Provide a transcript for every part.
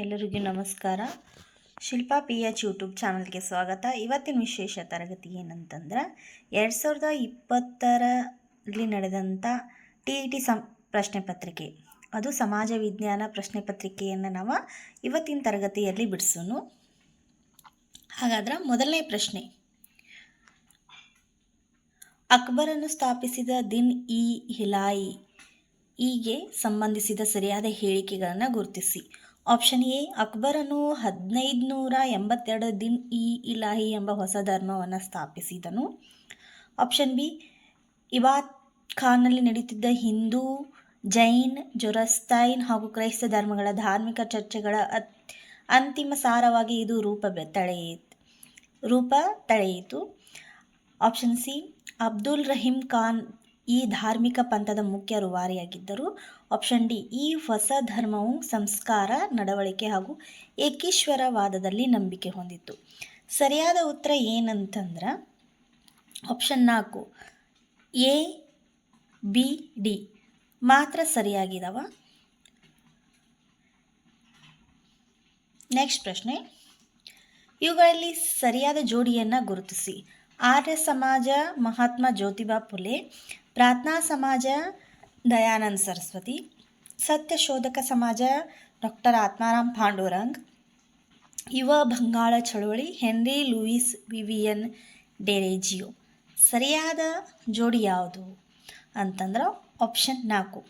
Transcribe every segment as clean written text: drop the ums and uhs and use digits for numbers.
ಎಲ್ಲರಿಗೂ ನಮಸ್ಕಾರ. Shilpa P H YouTube ಚಾನಲ್ಗೆ ಸ್ವಾಗತ. ಇವತ್ತಿನ ವಿಶೇಷ ತರಗತಿ ಏನಂತಂದ್ರೆ 2020ರಲ್ಲಿ ನಡೆದಂಥ TET ಪ್ರಶ್ನೆ ಪತ್ರಿಕೆ, ಅದು ಸಮಾಜ ವಿಜ್ಞಾನ ಪ್ರಶ್ನೆ ಪತ್ರಿಕೆಯನ್ನು ನಾವು ಇವತ್ತಿನ ತರಗತಿಯಲ್ಲಿ ಬಿಡಿಸೋಣ. ಹಾಗಾದ್ರೆ ಮೊದಲನೇ ಪ್ರಶ್ನೆ, ಅಕ್ಬರನ್ನು ಸ್ಥಾಪಿಸಿದ ದಿನ್ ಇ ಹಿಲಾಯಿ ಈಗೆ ಸಂಬಂಧಿಸಿದ ಸರಿಯಾದ ಹೇಳಿಕೆಗಳನ್ನು ಗುರುತಿಸಿ. ಆಪ್ಷನ್ ಎ, ಅಕ್ಬರನು 1582 ದಿನ್ ಇ ಇಲಾಹಿ ಎಂಬ ಹೊಸ ಧರ್ಮವನ್ನು ಸ್ಥಾಪಿಸಿದನು. ಆಪ್ಷನ್ ಬಿ, ಇಬಾದ್ ಖಾನ್ನಲ್ಲಿ ನಡೆಯುತ್ತಿದ್ದ ಹಿಂದೂ, ಜೈನ್, ಜೊರಸ್ತೈನ್ ಹಾಗೂ ಕ್ರೈಸ್ತ ಧರ್ಮಗಳ ಧಾರ್ಮಿಕ ಚರ್ಚೆಗಳ ಅಂತಿಮ ಸಾರವಾಗಿ ಇದು ರೂಪ ತಳೆಯಿತು. ಆಪ್ಷನ್ ಸಿ, ಅಬ್ದುಲ್ ರಹೀಂ ಖಾನ್ ಈ ಧಾರ್ಮಿಕ ಪಂಥದ ಮುಖ್ಯ ರೂವಾರಿಯಾಗಿದ್ದರು. ಆಪ್ಷನ್ ಡಿ, ಈ ಹೊಸ ಧರ್ಮವು ಸಂಸ್ಕಾರ, ನಡವಳಿಕೆ ಹಾಗೂ ಏಕೀಶ್ವರವಾದದಲ್ಲಿ ನಂಬಿಕೆ ಹೊಂದಿತ್ತು. ಸರಿಯಾದ ಉತ್ತರ ಏನಂತಂದ್ರೆ ಆಪ್ಷನ್ 4 ಎ, ಬಿ, ಡಿ ಮಾತ್ರ ಸರಿಯಾಗಿದ್ದಾವ. ನೆಕ್ಸ್ಟ್ ಪ್ರಶ್ನೆ, ಇವುಗಳಲ್ಲಿ ಸರಿಯಾದ ಜೋಡಿಯನ್ನು ಗುರುತಿಸಿ. ಆರ್ಯ ಸಮಾಜ ಮಹಾತ್ಮ ಜ್ಯೋತಿಬಾ ಫುಲೆ, ಪ್ರಾರ್ಥನಾ ಸಮಾಜ ದಯಾನಂದ ಸರಸ್ವತಿ, ಸತ್ಯಶೋಧಕ ಸಮಾಜ ಡಾಕ್ಟರ್ ಆತ್ಮಾರಾಮ್ ಪಾಂಡುರಂಗ್, ಯುವ ಬಂಗಾಳ ಚಳವಳಿ ಹೆನ್ರಿ ಲೂಯಿಸ್ ವಿವಿಯನ್ ಡೆರೋಜಿಯೊ. ಸರಿಯಾದ ಜೋಡಿ ಯಾವುದು ಅಂತಂದ್ರೆ ಆಪ್ಷನ್ 4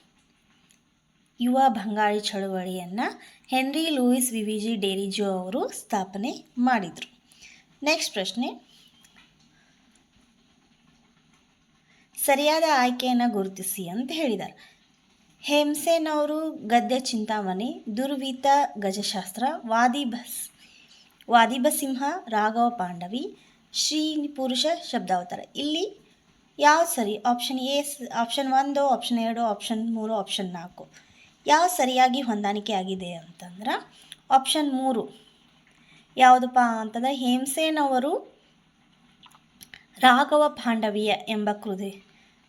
ಯುವ ಬಂಗಾಳಿ ಚಳವಳಿಯನ್ನು ಹೆನ್ರಿ ಲೂಯಿಸ್ ವಿವಿಜಿ ಡೆರೋಜಿಯೊ ಅವರು ಸ್ಥಾಪನೆ ಮಾಡಿದರು. ನೆಕ್ಸ್ಟ್ ಪ್ರಶ್ನೆ, ಸರಿಯಾದ ಆಯ್ಕೆಯನ್ನು ಗುರುತಿಸಿ ಅಂತ ಹೇಳಿದ್ದಾರೆ. ಹೇಮಸೇನ್ ಅವರು ಗದ್ಯ ಚಿಂತಾಮಣಿ, ದುರ್ವಿತ ಗಜಶಾಸ್ತ್ರ, ವಾದಿಬಸಿಂಹ, ರಾಘವ ಪಾಂಡವಿ, ಶ್ರೀ ಪುರುಷ ಶಬ್ದಾವತಾರ. ಇಲ್ಲಿ ಯಾವ ಸರಿ? Option A, option 1, option 2, option 3, option 4 ಯಾವ ಸರಿಯಾಗಿ ಹೊಂದಾಣಿಕೆ ಆಗಿದೆ ಅಂತಂದ್ರೆ ಆಪ್ಷನ್ 3 ಯಾವುದಪ್ಪ ಅಂತಂದ್ರೆ ಹೇಮಸೇನ್ ಅವರು ರಾಘವ ಪಾಂಡವಿಯ ಎಂಬ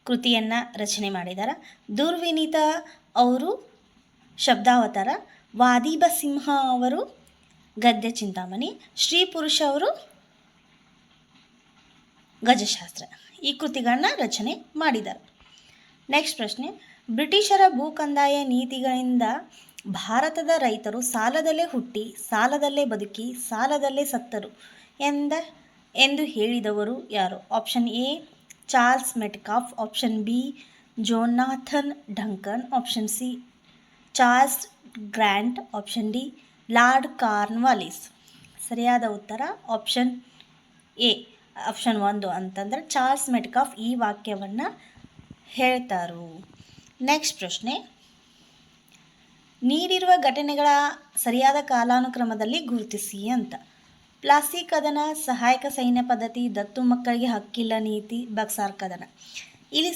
ಕೃತಿಯನ್ನು ರಚನೆ ಮಾಡಿದ್ದಾರೆ. ದುರ್ವಿನೀತ ಅವರು ಶಬ್ದಾವತಾರ, ವಾದಿಬಸಿಂಹ ಅವರು ಗದ್ಯ ಚಿಂತಾಮಣಿ, ಶ್ರೀ ಪುರುಷ ಅವರು ಗಜಶಾಸ್ತ್ರ ಈ ಕೃತಿಗಳನ್ನ ರಚನೆ ಮಾಡಿದ್ದಾರೆ. ನೆಕ್ಸ್ಟ್ ಪ್ರಶ್ನೆ, ಬ್ರಿಟಿಷರ ಭೂಕಂದಾಯ ನೀತಿಗಳಿಂದ ಭಾರತದ ರೈತರು ಸಾಲದಲ್ಲೇ ಹುಟ್ಟಿ, ಸಾಲದಲ್ಲೇ ಬದುಕಿ, ಸಾಲದಲ್ಲೇ ಸತ್ತರು ಎಂದು ಹೇಳಿದವರು ಯಾರು? Option A, Charles Metcalfe, option B, Jonathan Duncan, option C, Charles Grant, option D, Lord Cornwallis. ಸರಿಯಾದ ಉತ್ತರ ಆಪ್ಷನ್ ಎ, ಆಪ್ಷನ್ 1 ಅಂತಂದ್ರೆ ಚಾರ್ಲ್ಸ್ ಮೆಟ್ಕಾಫ್ ಈ ವಾಕ್ಯವನ್ನು ಹೇಳ್ತಾರು. ನೆಕ್ಸ್ಟ್ ಪ್ರಶ್ನೆ, ನೀಡಿರುವ ಘಟನೆಗಳ ಸರಿಯಾದ ಕಾಲಾನುಕ್ರಮದಲ್ಲಿ ಗುರುತಿಸಿ ಅಂತ. ಪ್ಲಾಸಿ ಕದನ, ಸಹಾಯಕ ಸೈನ್ಯ ಪದ್ಧತಿ, ದತ್ತು ಮಕ್ಕಳಿಗೆ ಹಕ್ಕಿಲ್ಲ ನೀತಿ, ಬಕ್ಸಾರ್ ಕದನ. ಇಲ್ಲಿ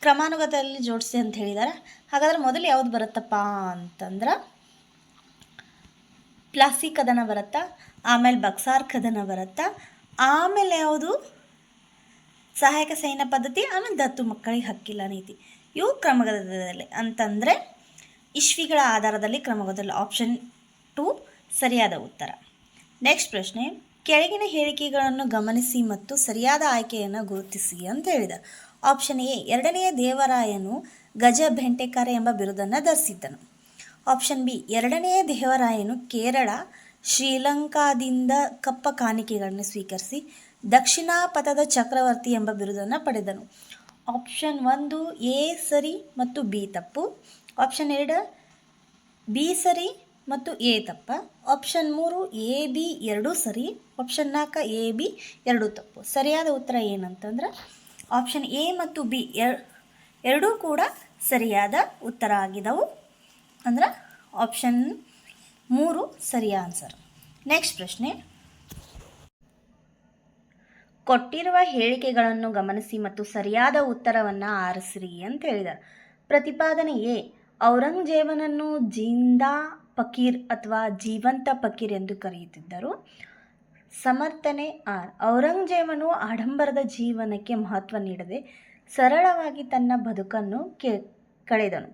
ಕ್ರಮಾನುಗತದಲ್ಲಿ ಜೋಡಿಸಿ ಅಂತ ಹೇಳಿದ್ದಾರೆ. ಹಾಗಾದ್ರೆ ಮೊದಲು ಯಾವುದು ಬರುತ್ತಪ್ಪ ಅಂತಂದ್ರೆ ಪ್ಲಾಸಿ ಕದನ ಬರುತ್ತಾ, ಆಮೇಲೆ ಬಕ್ಸಾರ್ ಕದನ ಬರುತ್ತಾ, ಆಮೇಲೆ ಯಾವುದು ಸಹಾಯಕ ಸೈನ್ಯ ಪದ್ಧತಿ, ಆಮೇಲೆ ದತ್ತು ಮಕ್ಕಳಿಗೆ ಹಕ್ಕಿಲ್ಲ ನೀತಿ. ಇವು ಕ್ರಮಗತದಲ್ಲಿ ಅಂತಂದರೆ ಇಶ್ವಿಗಳ ಆಧಾರದಲ್ಲಿ ಕ್ರಮಗತದಲ್ಲಿ ಆಪ್ಷನ್ 2 ಸರಿಯಾದ ಉತ್ತರ. ನೆಕ್ಸ್ಟ್ ಪ್ರಶ್ನೆ, ಕೆಳಗಿನ ಹೇಳಿಕೆಗಳನ್ನು ಗಮನಿಸಿ ಮತ್ತು ಸರಿಯಾದ ಆಯ್ಕೆಯನ್ನು ಗುರುತಿಸಿ ಅಂತ ಹೇಳಿದ್ದಾರೆ. ಆಪ್ಷನ್ ಎ, 2ನೇ ದೇವರಾಯನು ಗಜ ಬೆಂಟೆಕಾರ ಎಂಬ ಬಿರುದನ್ನು ಧರಿಸಿದ್ದನು. ಆಪ್ಷನ್ ಬಿ, 2ನೇ ದೇವರಾಯನು ಕೇರಳ, ಶ್ರೀಲಂಕಾದಿಂದ ಕಪ್ಪ ಕಾಣಿಕೆಗಳನ್ನು ಸ್ವೀಕರಿಸಿ ದಕ್ಷಿಣಾಪಥದ ಚಕ್ರವರ್ತಿ ಎಂಬ ಬಿರುದನ್ನು ಪಡೆದನು. ಆಪ್ಷನ್ 1 ಎ ಸರಿ ಮತ್ತು ಬಿ ತಪ್ಪು. ಆಪ್ಷನ್ 2 ಬಿ ಸರಿ ಮತ್ತು ಎ ತಪ್ಪ. ಆಪ್ಷನ್ 3 ಎ ಬಿ ಎರಡೂ ಸರಿ. ಆಪ್ಷನ್ 4 ಎ ಬಿ ಎರಡೂ ತಪ್ಪು. ಸರಿಯಾದ ಉತ್ತರ ಏನಂತಂದ್ರೆ ಆಪ್ಷನ್ ಎ ಮತ್ತು ಬಿ ಎರಡೂ ಕೂಡ ಸರಿಯಾದ ಉತ್ತರ ಆಗಿದವು. ಅಂದ್ರೆ ಆಪ್ಷನ್ 3 ಸರಿಯ ಆನ್ಸರ್. ನೆಕ್ಸ್ಟ್ ಪ್ರಶ್ನೆ, ಕೊಟ್ಟಿರುವ ಹೇಳಿಕೆಗಳನ್ನು ಗಮನಿಸಿ ಮತ್ತು ಸರಿಯಾದ ಉತ್ತರವನ್ನು ಆರಿಸಿರಿ ಅಂತ ಹೇಳಿದ್ದಾರೆ. ಪ್ರತಿಪಾದನೆ ಎ, ಔರಂಗಜೇಬನನ್ನು ಜಿಂದಾ ಫಕೀರ್ ಅಥವಾ ಜೀವಂತ ಫಕೀರ್ ಎಂದು ಕರೆಯುತ್ತಿದ್ದರು. ಸಮರ್ಥನೆ ಆರ್, ಔರಂಗಜೇಬನು ಆಡಂಬರದ ಜೀವನಕ್ಕೆ ಮಹತ್ವ ನೀಡದೆ ಸರಳವಾಗಿ ತನ್ನ ಬದುಕನ್ನು ಕಳೆದನು.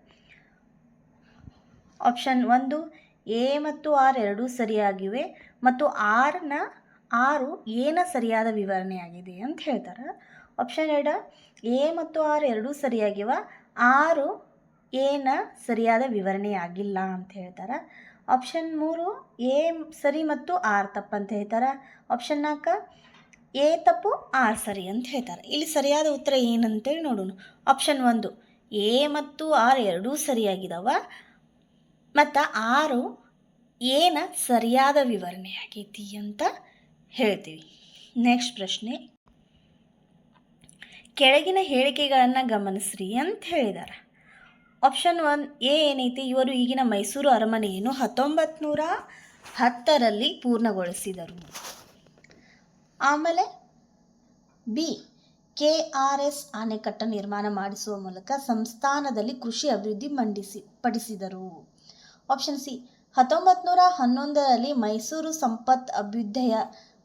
ಆಪ್ಷನ್ 1 ಎ ಮತ್ತು ಆರ್ ಎರಡೂ ಸರಿಯಾಗಿವೆ ಮತ್ತು ಆರು ಏನ ಸರಿಯಾದ ವಿವರಣೆಯಾಗಿದೆ ಅಂತ ಹೇಳ್ತಾರೆ. ಆಪ್ಷನ್ 2 ಎ ಮತ್ತು ಆರ್ ಎರಡೂ ಸರಿಯಾಗಿವ, ಆರು ಏನ ಸರಿಯಾದ ವಿವರಣೆಯಾಗಿಲ್ಲ ಅಂತ ಹೇಳ್ತಾರೆ. ಆಪ್ಷನ್ 3 ಎ ಸರಿ ಮತ್ತು ಆರ್ ತಪ್ಪು ಅಂತ ಹೇಳ್ತಾರೆ. ಆಪ್ಷನ್ 4 ಎ ತಪ್ಪು ಆರ್ ಸರಿ ಅಂತ ಹೇಳ್ತಾರೆ. ಇಲ್ಲಿ ಸರಿಯಾದ ಉತ್ತರ ಏನಂತೇಳಿ ನೋಡೋಣ. ಆಪ್ಷನ್ 1 ಎ ಮತ್ತು ಆರ್ ಎರಡೂ ಸರಿಯಾಗಿದ್ದಾವ ಮತ್ತು ಆರು ಏನ ಸರಿಯಾದ ವಿವರಣೆಯಾಗೈತಿ ಅಂತ ಹೇಳ್ತೀವಿ. ನೆಕ್ಸ್ಟ್ ಪ್ರಶ್ನೆ, ಕೆಳಗಿನ ಹೇಳಿಕೆಗಳನ್ನು ಗಮನಿಸ್ರಿ ಅಂತ ಹೇಳಿದ್ದಾರೆ. ಆಪ್ಷನ್ 1 ಎ ಏನೈತಿ, ಇವರು ಈಗಿನ ಮೈಸೂರು ಅರಮನೆಯನ್ನು 1910ರಲ್ಲಿ ಪೂರ್ಣಗೊಳಿಸಿದರು. ಆಮೇಲೆ ಬಿ KRS ಅಣೆಕಟ್ಟು ನಿರ್ಮಾಣ ಮಾಡಿಸುವ ಮೂಲಕ ಸಂಸ್ಥಾನದಲ್ಲಿ ಕೃಷಿ ಅಭಿವೃದ್ಧಿ ಪಡಿಸಿದರು. ಆಪ್ಷನ್ ಸಿ 1911ರಲ್ಲಿ ಮೈಸೂರು ಸಂಪತ್ ಅಭ್ಯುದಯ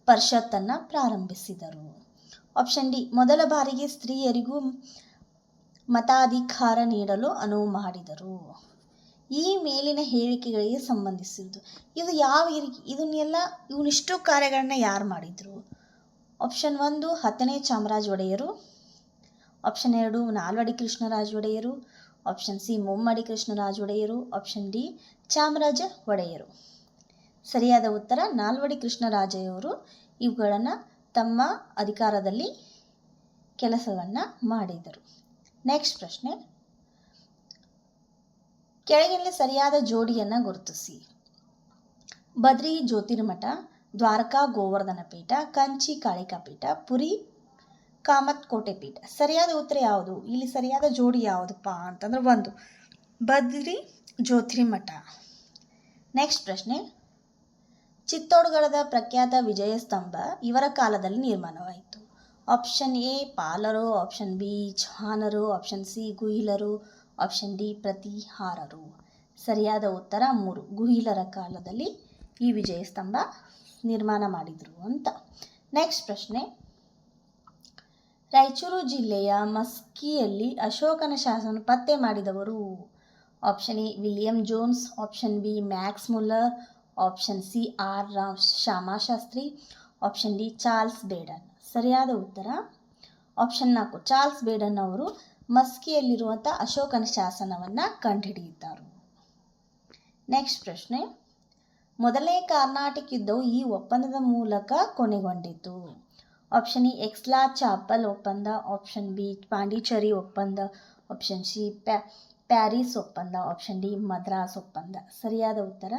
ಪರಿಷತ್ತನ್ನು ಪ್ರಾರಂಭಿಸಿದರು. ಆಪ್ಷನ್ ಡಿ ಮೊದಲ ಬಾರಿಗೆ ಸ್ತ್ರೀಯರಿಗೂ ಮತಾಧಿಕಾರ ನೀಡಲು ಅನುವು ಮಾಡಿದರು. ಈ ಮೇಲಿನ ಹೇಳಿಕೆಗಳಿಗೆ ಸಂಬಂಧಿಸಿರುವುದು ಇದು ಇವನಿಷ್ಟು ಕಾರ್ಯಗಳನ್ನ ಯಾರು ಮಾಡಿದರು? ಆಪ್ಷನ್ 1 10ನೇ ಚಾಮರಾಜ ಒಡೆಯರು, ಆಪ್ಷನ್ 2 ನಾಲ್ವಡಿ ಕೃಷ್ಣರಾಜ ಒಡೆಯರು, ಆಪ್ಷನ್ ಸಿ ಮುಮ್ಮಡಿ ಕೃಷ್ಣರಾಜ ಒಡೆಯರು, ಆಪ್ಷನ್ ಡಿ ಚಾಮರಾಜ ಒಡೆಯರು. ಸರಿಯಾದ ಉತ್ತರ ನಾಲ್ವಡಿ ಕೃಷ್ಣರಾಜರು ಇವುಗಳನ್ನು ತಮ್ಮ ಅಧಿಕಾರದಲ್ಲಿ ಕೆಲಸವನ್ನು ಮಾಡಿದರು. ನೆಕ್ಸ್ಟ್ ಪ್ರಶ್ನೆ, ಕೆಳಗಿನ ಸರಿಯಾದ ಜೋಡಿಯನ್ನು ಗುರುತಿಸಿ. ಬದ್ರಿ ಜ್ಯೋತಿರ್ಮಠ, ದ್ವಾರಕಾ ಗೋವರ್ಧನ ಪೀಠ, ಕಂಚಿ ಕಾಳಿಕಾ ಪೀಠ, ಪುರಿ ಕಾಮತ್ ಕೋಟೆ ಪೀಠ. ಸರಿಯಾದ ಉತ್ತರ ಯಾವುದು? ಇಲ್ಲಿ ಸರಿಯಾದ ಜೋಡಿ ಯಾವುದಪ್ಪ ಅಂತಂದ್ರೆ 1 ಬದ್ರಿ ಜ್ಯೋತಿರ್ಮಠ. ನೆಕ್ಸ್ಟ್ ಪ್ರಶ್ನೆ, ಚಿತ್ತೋಡ್ಗಢದ ಪ್ರಖ್ಯಾತ ವಿಜಯ ಸ್ತಂಭ ಇವರ ಕಾಲದಲ್ಲಿ ನಿರ್ಮಾಣವಾಯಿತು. ಆಪ್ಷನ್ ಎ ಪಾಲರು, ಆಪ್ಷನ್ ಬಿ ಚೌಹಾಣರು, ಆಪ್ಷನ್ ಸಿ ಗುಹಿಲರು, ಆಪ್ಷನ್ ಡಿ ಪ್ರತಿಹಾರರು. ಸರಿಯಾದ ಉತ್ತರ 3 ಗುಹಿಲರ ಕಾಲದಲ್ಲಿ ಈ ವಿಜಯ ಸ್ತಂಭ ನಿರ್ಮಾಣ ಮಾಡಿದರು ಅಂತ. ನೆಕ್ಸ್ಟ್ ಪ್ರಶ್ನೆ, ರಾಯಚೂರು ಜಿಲ್ಲೆಯ ಮಸ್ಕಿಯಲ್ಲಿ ಅಶೋಕನ ಶಾಸನ ಪತ್ತೆ ಮಾಡಿದವರು. Option A William Jones, option B Max Muller, option C R Shamasastry, option D Charles Baden. ಸರಿಯಾದ ಉತ್ತರ ಆಪ್ಷನ್ 4 ಚಾರ್ಲ್ಸ್ ಬೇಡನ್ ಅವರು ಮಸ್ಕಿಯಲ್ಲಿರುವಂಥ ಅಶೋಕನ ಶಾಸನವನ್ನು ಕಂಡುಹಿಡಿಯುತ್ತಾರೆ. ನೆಕ್ಸ್ಟ್ ಪ್ರಶ್ನೆ, ಮೊದಲನೇ ಕರ್ನಾಟಕ ಯುದ್ಧವು ಈ ಒಪ್ಪಂದದ ಮೂಲಕ ಕೊನೆಗೊಂಡಿತು. ಆಪ್ಷನ್ ಇ ಎಕ್ಸ್ಲಾ ಚಾಪಲ್ ಒಪ್ಪಂದ, ಆಪ್ಷನ್ ಬಿ ಪಾಂಡಿಚೇರಿ ಒಪ್ಪಂದ, ಆಪ್ಷನ್ ಸಿ ಪ್ಯಾರಿಸ್ ಒಪ್ಪಂದ, ಆಪ್ಷನ್ ಡಿ ಮದ್ರಾಸ್ ಒಪ್ಪಂದ. ಸರಿಯಾದ ಉತ್ತರ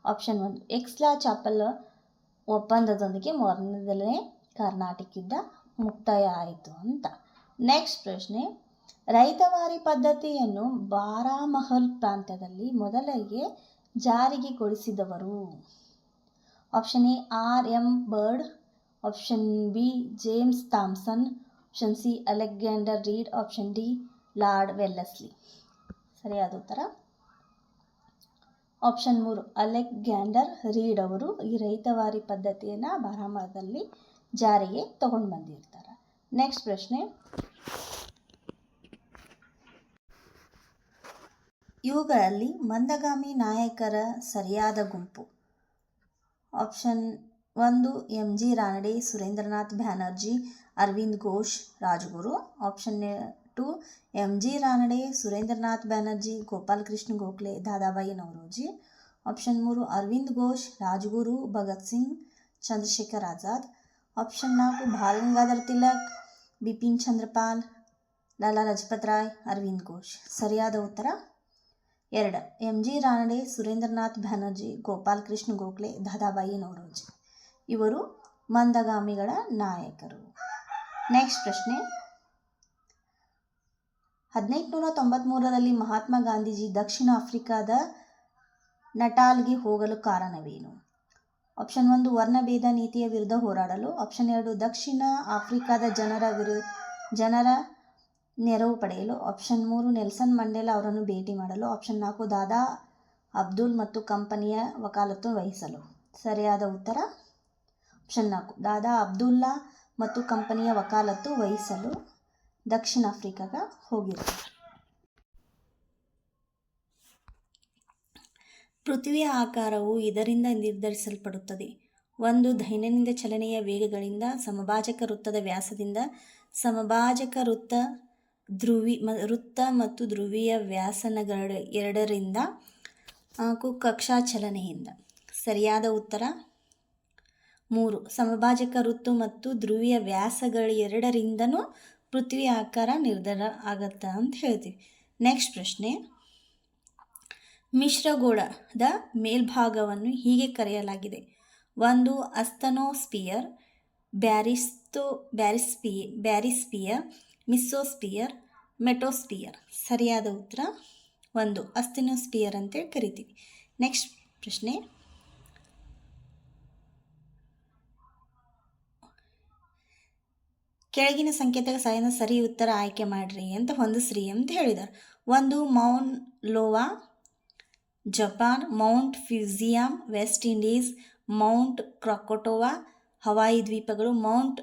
ಆಪ್ಷನ್ 1 ಎಕ್ಸ್ಲಾ ಚಾಪಲ್ ಒಪ್ಪಂದದೊಂದಿಗೆ ಮೊದಲನೇ ಕರ್ನಾಟಕ ಯುದ್ಧ ಮುಕ್ತಾಯ ಆಯಿತು ಅಂತ. ನೆಕ್ಸ್ಟ್ ಪ್ರಶ್ನೆ, ರೈತವಾರಿ ಪದ್ಧತಿಯನ್ನು ಬಾರಾಮಹಲ್ ಪ್ರಾಂತ್ಯದಲ್ಲಿ ಮೊದಲಿಗೆ ಜಾರಿಗೆಗೊಳಿಸಿದವರು. Option A R M Bird, option B James Thomson, option C Alexander Read, option D Lord Wellesley. ಸರಿಯಾದ ಉತ್ತರ ಆಪ್ಷನ್ 3 ಅಲೆಕ್ಸಾಂಡರ್ ರೀಡ್ ಅವರು ಈ ರೈತವಾರಿ ಪದ್ಧತಿಯನ್ನು ಬಾರಾಮಹಲದಲ್ಲಿ ಜಾರಿಗೆ ತಗೊಂಡು ಬಂದಿರ್ತಾರೆ. ನೆಕ್ಸ್ಟ್ ಪ್ರಶ್ನೆ, ಇವುಗಳಲ್ಲಿ ಮಂದಗಾಮಿ ನಾಯಕರ ಸರಿಯಾದ ಗುಂಪು. Option 1 M G Ranade, Surendranath Banerjee, Aurobindo Ghosh, Rajguru. Option 2 M G Ranade, Surendranath Banerjee, Gopal Krishna Gokhale, Dadabhai Naoroji. Option 3 Aurobindo Ghosh, Rajguru, Bhagat Singh, Chandrashekhar Azad. Option 4 Bal Gangadhar Tilak, Bipin Chandra Pal, Lala Lajpat Rai, Aurobindo Ghosh. ಸರಿಯಾದ ಉತ್ತರ 2 ಎಂ ಜಿ ರಾನಡೆ, ಸುರೇಂದ್ರನಾಥ್ ಬ್ಯಾನರ್ಜಿ, ಗೋಪಾಲಕೃಷ್ಣ ಗೋಖಲೆ, ದಾದಾಬಾಯಿ ನವರೋಜಿ. ಇವರು ಮಂದಗಾಮಿಗಳ ನಾಯಕರು. ನೆಕ್ಸ್ಟ್ ಪ್ರಶ್ನೆ, 1893ರಲ್ಲಿ ಮಹಾತ್ಮ ಗಾಂಧೀಜಿ ದಕ್ಷಿಣ ಆಫ್ರಿಕಾದ ನಟಾಲ್ಗೆ ಹೋಗಲು ಕಾರಣವೇನು? ಆಪ್ಷನ್ 1 ವರ್ಣಭೇದ ನೀತಿಯ ವಿರುದ್ಧ ಹೋರಾಡಲು, ಆಪ್ಷನ್ 2 ದಕ್ಷಿಣ ಆಫ್ರಿಕಾದ ಜನರ ನೆರವು ಪಡೆಯಲು, ಆಪ್ಷನ್ 3 ನೆಲ್ಸನ್ ಮಂಡೇಲಾ ಅವರನ್ನು ಭೇಟಿ ಮಾಡಲು, ಆಪ್ಷನ್ 4 ದಾದಾ ಅಬ್ದುಲ್ ಮತ್ತು ಕಂಪನಿಯ ವಕಾಲತ್ತು ವಹಿಸಲು. ಸರಿಯಾದ ಉತ್ತರ ಆಪ್ಷನ್ 4 ದಾದಾ ಅಬ್ದುಲ್ಲಾ ಮತ್ತು ಕಂಪನಿಯ ವಕಾಲತ್ತು ವಹಿಸಲು ದಕ್ಷಿಣ ಆಫ್ರಿಕಾಗೆ ಹೋಗಿರ್ತಾರೆ. ಪೃಥ್ವಿಯ ಆಕಾರವು ಇದರಿಂದ ನಿರ್ಧರಿಸಲ್ಪಡುತ್ತದೆ. 1. ದೈನಂದಿನ ಚಲನೆಯ ವೇಗಗಳಿಂದ, ಸಮಭಾಜಕ ವೃತ್ತದ ವ್ಯಾಸದಿಂದ, ಸಮಭಾಜಕ ವೃತ್ತ ಮತ್ತು ಧ್ರುವೀಯ ವ್ಯಾಸನಗಳೆರಡರಿಂದ, ಹಾಗೂ ಕಕ್ಷಾ ಚಲನೆಯಿಂದ. ಸರಿಯಾದ ಉತ್ತರ 3. ಸಮಭಾಜಕ ವೃತ್ತ ಮತ್ತು ಧ್ರುವೀಯ ವ್ಯಾಸಗಳೆರಡರಿಂದನೂ ಪೃಥ್ವಿಯ ಆಕಾರ ನಿರ್ಧಾರ ಆಗತ್ತಾ ಅಂತ ಹೇಳ್ತೀವಿ. ನೆಕ್ಸ್ಟ್ ಪ್ರಶ್ನೆ, ಮಿಶ್ರಗೋಳದ ಮೇಲ್ಭಾಗವನ್ನು ಹೀಗೆ ಕರೆಯಲಾಗಿದೆ. 1. ಅಸ್ತನೋಸ್ಪಿಯರ್, ಬ್ಯಾರಿಸ್ಪಿಯರ್, ಮಿಸೋಸ್ಪಿಯರ್, ಮೆಟೋಸ್ಪಿಯರ್. ಸರಿಯಾದ ಉತ್ತರ 1. ಅಸ್ತನೋಸ್ಪಿಯರ್ ಅಂತೇಳಿ ಕರಿತೀವಿ. ನೆಕ್ಸ್ಟ್ ಪ್ರಶ್ನೆ, ಕೆಳಗಿನ ಸಂಕೇತಗಳ ಸಹಾಯದಿಂದ ಸರಿ ಉತ್ತರ ಆಯ್ಕೆ ಮಾಡ್ರಿ ಅಂತ ಹೊಂದಿಸ್ರಿ ಅಂತ ಹೇಳಿದ್ದಾರೆ. 1. Mount Loa, Japan. Mount Fujiyama, West Indies. Mount Krakatoa, Hawaii ದ್ವೀಪಗಳು. Mount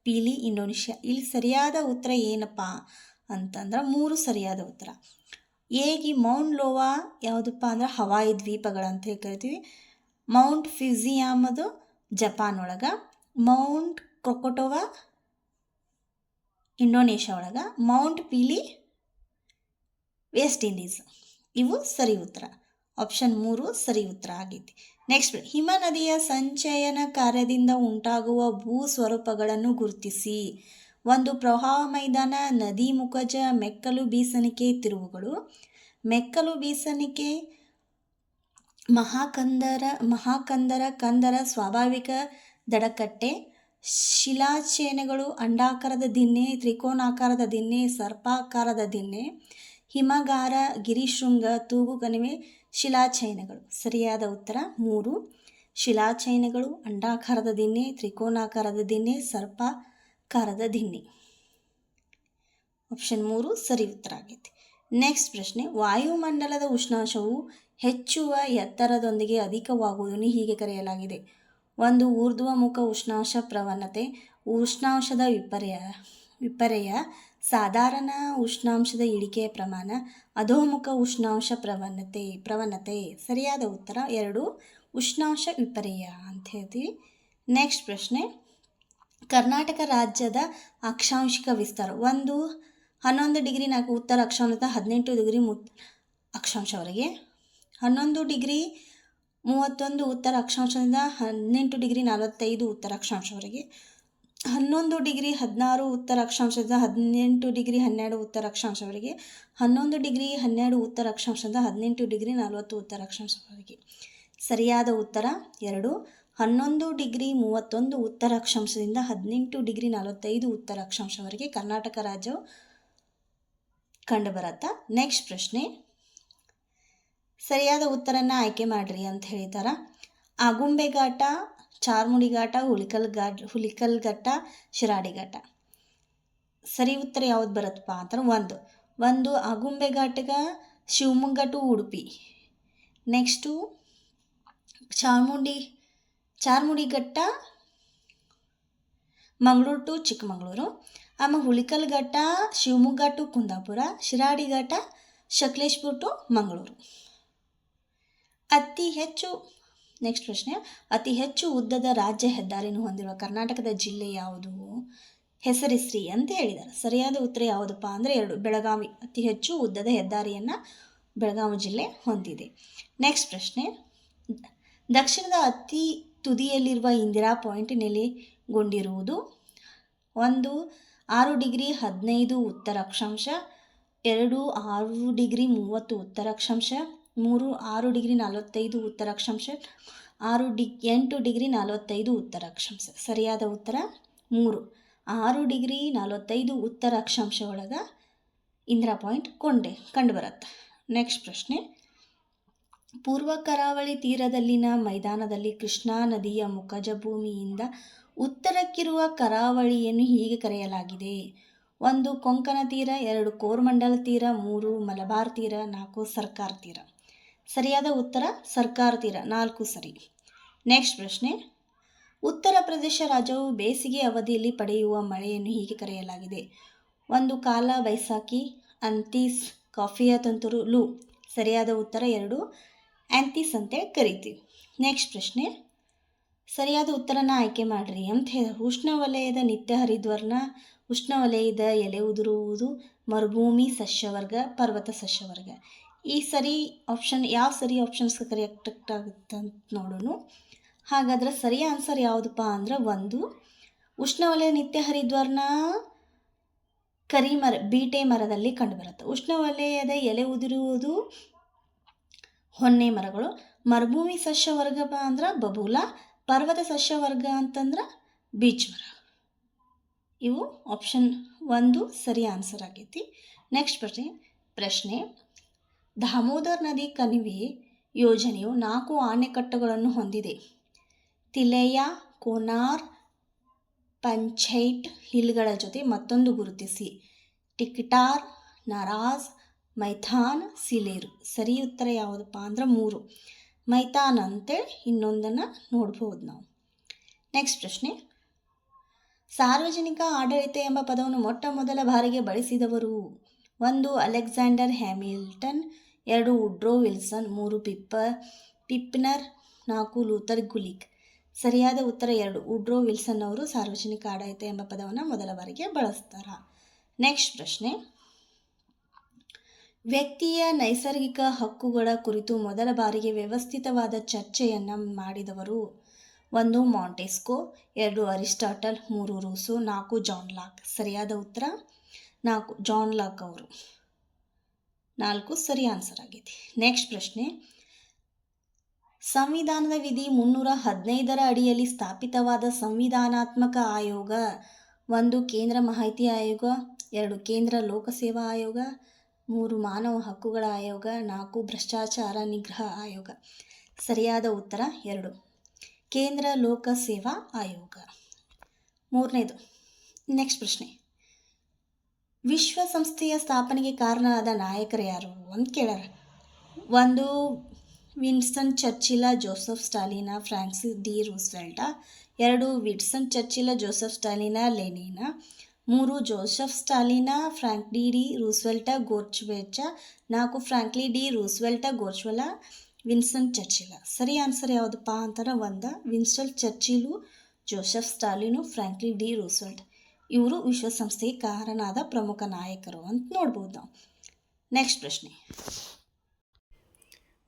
Pelee, Indonesia. ಇಲ್ಲಿ ಸರಿಯಾದ ಉತ್ತರ ಏನಪ್ಪ ಅಂತಂದ್ರೆ 3 ಸರಿಯಾದ ಉತ್ತರ. ಏಗಿ ಮೌಂಟ್ ಲೋವಾ ಯಾವುದಪ್ಪ ಅಂದ್ರೆ ಹವಾಯಿ ದ್ವೀಪಗಳಂತ ಹೇಳಿ ಕರಿತೀವಿ. ಮೌಂಟ್ ಫ್ಯೂಜಿಯಾಮ್ ಅದು ಜಪಾನ್ ಒಳಗೆ. ಮೌಂಟ್ ಕ್ರಾಕೋಟೋವಾ ಇಂಡೋನೇಷ್ಯಾ ಒಳಗೆ. Mount Pelee West Indies. ಇವು ಸರಿ ಉತ್ತರ. ಆಪ್ಷನ್ 3 ಸರಿ ಉತ್ತರ ಆಗೈತಿ. ನೆಕ್ಸ್ಟ್, ಹಿಮ ನದಿಯ ಸಂಚಯನ ಕಾರ್ಯದಿಂದ ಉಂಟಾಗುವ ಭೂ ಸ್ವರೂಪಗಳನ್ನು ಗುರುತಿಸಿ. 1. ಪ್ರವಾಹ ಮೈದಾನ, ನದಿ ಮುಖಜ, ಮೆಕ್ಕಲು ಬೀಸಣಿಕೆ ತಿರುವುಗಳು. ಮೆಕ್ಕಲು ಬೀಸಣಿಕೆ, ಕಂದರ, ಸ್ವಾಭಾವಿಕ ದಡಕಟ್ಟೆ. ಶಿಲಾಚೇನೆಗಳು, ಅಂಡಾಕಾರದ ದಿಣ್ಣೆ, ತ್ರಿಕೋನಾಕಾರದ ದಿಣ್ಣೆ, ಸರ್ಪಾಕಾರದ ದಿಣ್ಣೆ. ಹಿಮಗಾರ, ಗಿರಿಶೃಂಗ, ತೂಗು ಕಣಿವೆ, ಶಿಲಾಚೈನಗಳು. ಸರಿಯಾದ ಉತ್ತರ 3. ಶಿಲಾಚೈನಗಳು, ಅಂಡಾಕಾರದ ದಿಣ್ಣೆ, ತ್ರಿಕೋನಾಕಾರದ ದಿಣ್ಣೆ, ಸರ್ಪಾಕಾರದ ದಿಣ್ಣೆ. ಆಪ್ಷನ್ 3 ಸರಿ ಉತ್ತರ ಆಗೈತಿ. ನೆಕ್ಸ್ಟ್ ಪ್ರಶ್ನೆ, ವಾಯುಮಂಡಲದ ಉಷ್ಣಾಂಶವು ಹೆಚ್ಚುವ ಎತ್ತರದೊಂದಿಗೆ ಅಧಿಕವಾಗುವುದನ್ನು ಹೀಗೆ ಕರೆಯಲಾಗಿದೆ. 1. ಊರ್ಧ್ವಮುಖ ಉಷ್ಣಾಂಶ ಪ್ರವಣತೆ, ಉಷ್ಣಾಂಶದ ವಿಪರ್ಯ, ಸಾಧಾರಣ ಉಷ್ಣಾಂಶದ ಇಳಿಕೆಯ ಪ್ರಮಾಣ, ಅಧೋಮುಖ ಉಷ್ಣಾಂಶ ಪ್ರವಣತೆ. ಸರಿಯಾದ ಉತ್ತರ 2. ಉಷ್ಣಾಂಶ ವಿಪರ್ಯ ಅಂತ ಹೇಳ್ತೀವಿ. ನೆಕ್ಸ್ಟ್ ಪ್ರಶ್ನೆ, ಕರ್ನಾಟಕ ರಾಜ್ಯದ ಅಕ್ಷಾಂಶಿಕ ವಿಸ್ತಾರ. 1. 11 ಡಿಗ್ರಿ 4 ಉತ್ತರ ಅಕ್ಷಾಂಶದಿಂದ 18 ಡಿಗ್ರಿ ಅಕ್ಷಾಂಶವರೆಗೆ. 11 ಡಿಗ್ರಿ 31 ಉತ್ತರ ಅಕ್ಷಾಂಶದಿಂದ 18 ಡಿಗ್ರಿ 45 ಉತ್ತರ ಅಕ್ಷಾಂಶವರೆಗೆ. 11 ಡಿಗ್ರಿ 16 ಉತ್ತರ ಅಕ್ಷಾಂಶದಿಂದ 18 ಡಿಗ್ರಿ 12 ಉತ್ತರ ಅಕ್ಷಾಂಶವರೆಗೆ. 11 ಡಿಗ್ರಿ 12 ಉತ್ತರ ಅಕ್ಷಾಂಶದಿಂದ 18 ಡಿಗ್ರಿ 40 ಉತ್ತರ ಅಕ್ಷಾಂಶವರೆಗೆ. ಸರಿಯಾದ ಉತ್ತರ 2. 11 ಡಿಗ್ರಿ 31 ಉತ್ತರ ಅಕ್ಷಾಂಶದಿಂದ 18 ಡಿಗ್ರಿ 45 ಉತ್ತರ ಅಕ್ಷಾಂಶವರೆಗೆ ಕರ್ನಾಟಕ ರಾಜ್ಯವು ಕಂಡುಬರುತ್ತಾ. ನೆಕ್ಸ್ಟ್ ಪ್ರಶ್ನೆ, ಸರಿಯಾದ ಉತ್ತರನ ಆಯ್ಕೆ ಮಾಡ್ರಿ ಅಂತ ಹೇಳ್ತಾರ. ಆಗುಂಬೆ ಘಾಟ, ಚಾರ್ಮುಡಿ ಘಾಟ, ಹುಲಿಕಲ್ ಘಟ್ಟ, ಶಿರಾಡಿ ಘಾಟ. ಸರಿ ಉತ್ತರ ಯಾವ್ದು ಬರುತ್ತಪ್ಪ ಅಂತಾರೆ. 1 ಆಗುಂಬೆ ಘಾಟಗ ಶಿವಮೊಗ್ಗ ಟು ಉಡುಪಿ. ನೆಕ್ಸ್ಟು ಚಾರ್ಮುಡಿ ಘಟ್ಟ ಮಂಗಳೂರು ಟು ಚಿಕ್ಕಮಗಳೂರು. ಆಮೇಲೆ ಹುಲಿಕಲ್ ಘಟ್ಟ ಶಿವಮೊಗ್ಗ ಟು ಕುಂದಾಪುರ. ಶಿರಾಡಿ ಘಾಟ ಸಕಲೇಶ್ಪುರ ಟು ಮಂಗಳೂರು. ನೆಕ್ಸ್ಟ್ ಪ್ರಶ್ನೆ, ಅತಿ ಹೆಚ್ಚು ಉದ್ದದ ರಾಜ್ಯ ಹೆದ್ದಾರಿಯನ್ನು ಹೊಂದಿರುವ ಕರ್ನಾಟಕದ ಜಿಲ್ಲೆ ಯಾವುದು? ಹೆಸರಿಸ್ರಿ ಅಂತ ಹೇಳಿದ್ದಾರೆ. ಸರಿಯಾದ ಉತ್ತರ ಯಾವುದಪ್ಪ ಅಂದರೆ 2 ಬೆಳಗಾವಿ. ಅತಿ ಹೆಚ್ಚು ಉದ್ದದ ಹೆದ್ದಾರಿಯನ್ನು ಬೆಳಗಾವಿ ಜಿಲ್ಲೆ ಹೊಂದಿದೆ. ನೆಕ್ಸ್ಟ್ ಪ್ರಶ್ನೆ, ದಕ್ಷಿಣದ ಅತಿ ತುದಿಯಲ್ಲಿರುವ ಇಂದಿರಾ ಪಾಯಿಂಟ್ ನೆಲೆಗೊಂಡಿರುವುದು. 1 6 ಡಿಗ್ರಿ 15 ಉತ್ತರ ಅಕ್ಷಾಂಶ. 2 6 ಡಿಗ್ರಿ 30 ಉತ್ತರ ಅಕ್ಷಾಂಶ. 3 6 ಡಿಗ್ರಿ 45 ಉತ್ತರ ಅಕ್ಷಾಂಶ. 8 ಡಿಗ್ರಿ 45 ಉತ್ತರ ಅಕ್ಷಾಂಶ. ಸರಿಯಾದ ಉತ್ತರ 3 6 ಡಿಗ್ರಿ 45 ಉತ್ತರ ಅಕ್ಷಾಂಶ ಒಳಗೆ ಇಂದಿರಾ ಪಾಯಿಂಟ್ ಕಂಡುಬರುತ್ತೆ. ನೆಕ್ಸ್ಟ್ ಪ್ರಶ್ನೆ, ಪೂರ್ವ ಕರಾವಳಿ ತೀರದಲ್ಲಿನ ಮೈದಾನದಲ್ಲಿ ಕೃಷ್ಣಾ ನದಿಯ ಮುಖಜ ಭೂಮಿಯಿಂದ ಉತ್ತರಕ್ಕಿರುವ ಕರಾವಳಿಯನ್ನು ಹೀಗೆ ಕರೆಯಲಾಗಿದೆ. 1 ಕೊಂಕಣ ತೀರ, 2 ಕೋರಮಂಡಲ ತೀರ, 3 ಮಲಬಾರ್ ತೀರ, 4 ಸರ್ಕಾರ ತೀರ. ಸರಿಯಾದ ಉತ್ತರ ಸರ್ಕಾರ ತೀರ, 4 ಸರಿ. ನೆಕ್ಸ್ಟ್ ಪ್ರಶ್ನೆ, ಉತ್ತರ ಪ್ರದೇಶ ರಾಜ್ಯವು ಬೇಸಿಗೆ ಅವಧಿಯಲ್ಲಿ ಪಡೆಯುವ ಮಳೆಯನ್ನು ಹೀಗೆ ಕರೆಯಲಾಗಿದೆ. 1 ಕಾಲ ಬೈಸಾಖಿ, ಅಂತೀಸ್, ಕಾಫಿಯ ತುಂತುರು, ಲೂ. ಸರಿಯಾದ ಉತ್ತರ 2 ಆ್ಯಂಥಿಸ್ ಅಂತೇಳಿ ಕರಿತೀವಿ. ನೆಕ್ಸ್ಟ್ ಪ್ರಶ್ನೆ, ಸರಿಯಾದ ಉತ್ತರನ ಆಯ್ಕೆ ಮಾಡಿರಿ ಅಂತ ಹೇಳಿ. ಉಷ್ಣವಲಯದ ನಿತ್ಯ ಹರಿದ್ವರ್ಣ, ಉಷ್ಣವಲಯದ ಎಲೆ ಉದುರುವುದು, ಮರುಭೂಮಿ ಸಸ್ಯವರ್ಗ, ಪರ್ವತ ಸಸ್ಯವರ್ಗ. ಈ ಸರಿ ಆಪ್ಷನ್ ಯಾವ ಸರಿ ಆಪ್ಷನ್ಸ್ ಕರೆಕ್ಟ್ ಆಗುತ್ತೆ ಅಂತ ನೋಡೋಣ. ಹಾಗಾದ್ರೆ ಸರಿ ಆನ್ಸರ್ ಯಾವುದಪ್ಪ ಅಂದ್ರೆ ಒಂದು, ಉಷ್ಣವಲಯ ನಿತ್ಯ ಹರಿದ್ವರ್ಣ ಬೀಟೆ ಮರದಲ್ಲಿ ಕಂಡುಬರುತ್ತೆ. ಉಷ್ಣವಲಯದ ಎಲೆ ಉದುರುವುದು ಹೊನ್ನೆ ಮರಗಳು. ಮರುಭೂಮಿ ಸಸ್ಯವರ್ಗ ಅಂದ್ರೆ ಬಬೂಲ. ಪರ್ವತ ಸಸ್ಯವರ್ಗ ಅಂತಂದ್ರೆ ಬೀಚ್ ಮರ. ಇವು ಆಪ್ಷನ್ ಒಂದು ಸರಿ ಆನ್ಸರ್ ಆಗೈತಿ. ನೆಕ್ಸ್ಟ್ ಪ್ರಶ್ನೆ, ದಾಮೋದರ್ ನದಿ ಕಣಿವೆ ಯೋಜನೆಯು 4 ಆಣೆಕಟ್ಟುಗಳನ್ನು ಹೊಂದಿದೆ. ತಿಲೈಯ, ಕೋನಾರ್, ಪಂಚೈಟ್ ಹಿಲ್ಗಳ ಜೊತೆ ಮತ್ತೊಂದು ಗುರುತಿಸಿ. ಟಿಕ್ಟಾರ್, ನರಾಜ್, ಮೈಥಾನ್, ಸಿಲೇರು. ಸರಿ ಉತ್ತರ ಯಾವುದಪ್ಪ ಅಂದ್ರೆ 3. ಮೈಥಾನ್ ಅಂತೇಳಿ ಇನ್ನೊಂದನ್ನು ನೋಡ್ಬೋದು ನಾವು. ನೆಕ್ಸ್ಟ್ ಪ್ರಶ್ನೆ, ಸಾರ್ವಜನಿಕ ಆಡಳಿತ ಎಂಬ ಪದವನ್ನು ಮೊಟ್ಟ ಮೊದಲ ಬಾರಿಗೆ ಬಳಸಿದವರು. 1 Alexander Hamilton, 2 Woodrow Wilson, 3 Pfiffner, 4 Luther Gulick. ಸರಿಯಾದ ಉತ್ತರ 2 ವುಡ್ರೋ ವಿಲ್ಸನ್ ಅವರು ಸಾರ್ವಜನಿಕ ಆಡಳಿತ ಎಂಬ ಪದವನ್ನು ಮೊದಲ ಬಾರಿಗೆ ಬಳಸ್ತಾರ. ನೆಕ್ಸ್ಟ್ ಪ್ರಶ್ನೆ, ವ್ಯಕ್ತಿಯ ನೈಸರ್ಗಿಕ ಹಕ್ಕುಗಳ ಕುರಿತು ಮೊದಲ ಬಾರಿಗೆ ವ್ಯವಸ್ಥಿತವಾದ ಚರ್ಚೆಯನ್ನು ಮಾಡಿದವರು. 1 Montesquieu, 2 Aristotle, 3 Rousseau, 4 John Locke. ಸರಿಯಾದ ಉತ್ತರ 4 ಜಾನ್ ಲಾಕ್ ಅವರು. 4 ಸರಿ ಆನ್ಸರ್ ಆಗೈತಿ. ನೆಕ್ಸ್ಟ್ ಪ್ರಶ್ನೆ, ಸಂವಿಧಾನದ ವಿಧಿ 315ರ ಅಡಿಯಲ್ಲಿ ಸ್ಥಾಪಿತವಾದ ಸಂವಿಧಾನಾತ್ಮಕ ಆಯೋಗ. 1 ಕೇಂದ್ರ ಮಾಹಿತಿ ಆಯೋಗ, 2 ಕೇಂದ್ರ ಲೋಕಸೇವಾ ಆಯೋಗ, 3 ಮಾನವ ಹಕ್ಕುಗಳ ಆಯೋಗ, 4 ಭ್ರಷ್ಟಾಚಾರ ನಿಗ್ರಹ ಆಯೋಗ. ಸರಿಯಾದ ಉತ್ತರ 2 ಕೇಂದ್ರ ಲೋಕಸೇವಾ ಆಯೋಗ. 3ನೇದು. ನೆಕ್ಸ್ಟ್ ಪ್ರಶ್ನೆ, ವಿಶ್ವಸಂಸ್ಥೆಯ ಸ್ಥಾಪನೆಗೆ ಕಾರಣರಾದ ನಾಯಕರು ಯಾರು ಅಂತ ಕೇಳ್ಯಾರ. 1 Winston Churchill, Joseph Stalin, Francis D Roosevelt, 2 Winston Churchill, Joseph Stalin, Lenin, 3 Joseph Stalin, Franklin D Roosevelt, Gorbachev, 4 Franklin D Roosevelt, Gorbachev, Winston Churchill. ಸರಿ ಆನ್ಸರ್ ಯಾವುದಪ್ಪ ಅಂತಾರೆ 1 Winston Churchill, Joseph Stalin, Franklin D Roosevelt. ಇವರು ವಿಶ್ವಸಂಸ್ಥೆಗೆ ಕಾರಣರಾದ ಪ್ರಮುಖ ನಾಯಕರು ಅಂತ ನೋಡ್ಬೋದು ನಾವು. ನೆಕ್ಸ್ಟ್ ಪ್ರಶ್ನೆ,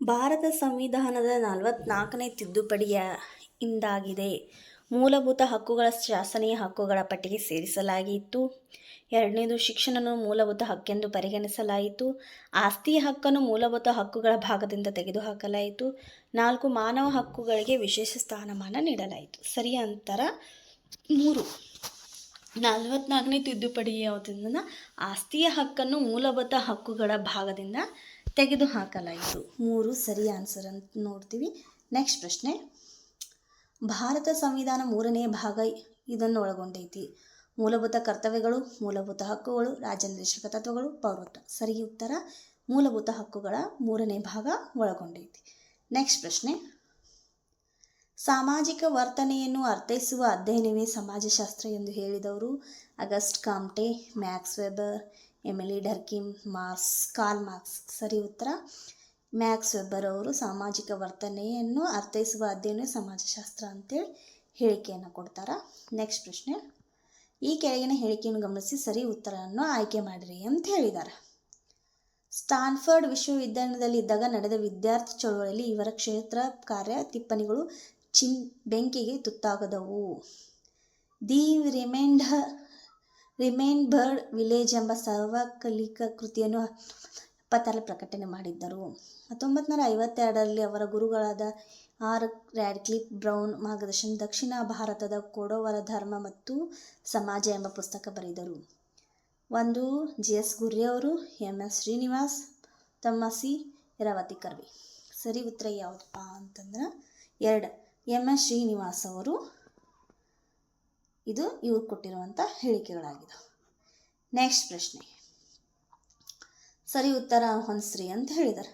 ಭಾರತ ಸಂವಿಧಾನದ 44ನೇ ತಿದ್ದುಪಡಿಯ ಇಂದಾಗಿದೆ. ಮೂಲಭೂತ ಹಕ್ಕುಗಳ ಶಾಸನೀಯ ಹಕ್ಕುಗಳ ಪಟ್ಟಿಗೆ ಸೇರಿಸಲಾಗಿತ್ತು. 2ನೇದು, ಶಿಕ್ಷಣವನ್ನು ಮೂಲಭೂತ ಹಕ್ಕೆಂದು ಪರಿಗಣಿಸಲಾಯಿತು. ಆಸ್ತಿಯ ಹಕ್ಕನ್ನು ಮೂಲಭೂತ ಹಕ್ಕುಗಳ ಭಾಗದಿಂದ ತೆಗೆದುಹಾಕಲಾಯಿತು. 4 ಮಾನವ ಹಕ್ಕುಗಳಿಗೆ ವಿಶೇಷ ಸ್ಥಾನಮಾನ ನೀಡಲಾಯಿತು. ಸರಿ ಅಂತರ 3. 44ನೇ ತಿದ್ದುಪಡಿ ಯಾವುದರಿಂದ ಆಸ್ತಿಯ ಹಕ್ಕನ್ನು ಮೂಲಭೂತ ಹಕ್ಕುಗಳ ಭಾಗದಿಂದ ತೆಗೆದುಹಾಕಲಾಯಿತು. 3 ಸರಿ ಆನ್ಸರ್ ಅಂತ ನೋಡ್ತೀವಿ. ನೆಕ್ಸ್ಟ್ ಪ್ರಶ್ನೆ, ಭಾರತ ಸಂವಿಧಾನ 3ನೇ ಭಾಗ ಇದನ್ನು ಒಳಗೊಂಡೈತಿ. ಮೂಲಭೂತ ಕರ್ತವ್ಯಗಳು, ಮೂಲಭೂತ ಹಕ್ಕುಗಳು, ರಾಜ್ಯಾಂದೇಶಕ ತತ್ವಗಳು, ಪೌರತ್ವ. ಸರಿ ಉತ್ತರ ಮೂಲಭೂತ ಹಕ್ಕುಗಳ 3ನೇ ಭಾಗ ಒಳಗೊಂಡೈತಿ. ನೆಕ್ಸ್ಟ್ ಪ್ರಶ್ನೆ, ಸಾಮಾಜಿಕ ವರ್ತನೆಯನ್ನು ಅರ್ಥೈಸುವ ಅಧ್ಯಯನವೇ ಸಮಾಜಶಾಸ್ತ್ರ ಎಂದು ಹೇಳಿದವರು. August Comte, Max Weber, Emile Durkheim, Karl Marx. ಸರಿ ಉತ್ತರ ಮ್ಯಾಕ್ಸ್ ವೆಬರ್ ಅವರು ಸಾಮಾಜಿಕ ವರ್ತನೆಯನ್ನು ಅರ್ಥೈಸುವ ಅಧ್ಯಯನ ಸಮಾಜಶಾಸ್ತ್ರ ಅಂತೇಳಿ ಹೇಳಿಕೆಯನ್ನು ಕೊಡ್ತಾರೆ. ನೆಕ್ಸ್ಟ್ ಪ್ರಶ್ನೆ, ಈ ಕೆಳಗಿನ ಹೇಳಿಕೆಯನ್ನು ಗಮನಿಸಿ ಸರಿ ಉತ್ತರವನ್ನು ಆಯ್ಕೆ ಮಾಡಿರಿ ಅಂತ ಹೇಳಿದ್ದಾರೆ. ಸ್ಟಾನ್ಫರ್ಡ್ ವಿಶ್ವವಿದ್ಯಾಲಯದಲ್ಲಿ ಇದ್ದಾಗ ನಡೆದ ವಿದ್ಯಾರ್ಥಿ ಚಳವಳಿಯಲ್ಲಿ ಇವರ ಕ್ಷೇತ್ರ ಕಾರ್ಯ ಟಿಪ್ಪಣಿಗಳು ಬೆಂಕಿಗೆ ತುತ್ತಾಗದವು. ದಿ ರಿಮೆಂಬರ್ಡ್ ವಿಲೇಜ್ ಎಂಬ ಸಾರ್ವಕಾಲಿಕ ಕೃತಿಯನ್ನು 1976 ಪ್ರಕಟಣೆ ಮಾಡಿದ್ದರು. 1952ರಲ್ಲಿ ಅವರ ಗುರುಗಳಾದ ಆರ್. ರ್ಯಾಡ್ಕ್ಲಿಫ್ ಬ್ರೌನ್ ಮಾರ್ಗದರ್ಶನ ದಕ್ಷಿಣ ಭಾರತದ ಕೊಡವರ ಧರ್ಮ ಮತ್ತು ಸಮಾಜ ಎಂಬ ಪುಸ್ತಕ ಬರೆದರು. 1 ಜಿ.ಎಸ್. ಗುರ್ರೆ ಅವರು, ಎಂ.ಎಸ್. ಶ್ರೀನಿವಾಸ್, ತಮ್ಮಸಿ ಇರಾವತಿ ಕರ್ವೆ. ಸರಿ ಉತ್ತರ ಯಾವುದಪ್ಪ ಅಂತಂದ್ರೆ 2 ಎಂ.ಎಸ್. ಶ್ರೀನಿವಾಸ್ ಅವರು. ಇದು ಇವ್ರು ಕೊಟ್ಟಿರುವಂಥ ಹೇಳಿಕೆಗಳಾಗಿದ್ದಾವೆ. ನೆಕ್ಸ್ಟ್ ಪ್ರಶ್ನೆ, ಸರಿ ಉತ್ತರ ಹೊಂದ್ಸ್ರಿ ಅಂತ ಹೇಳಿದ್ದಾರೆ.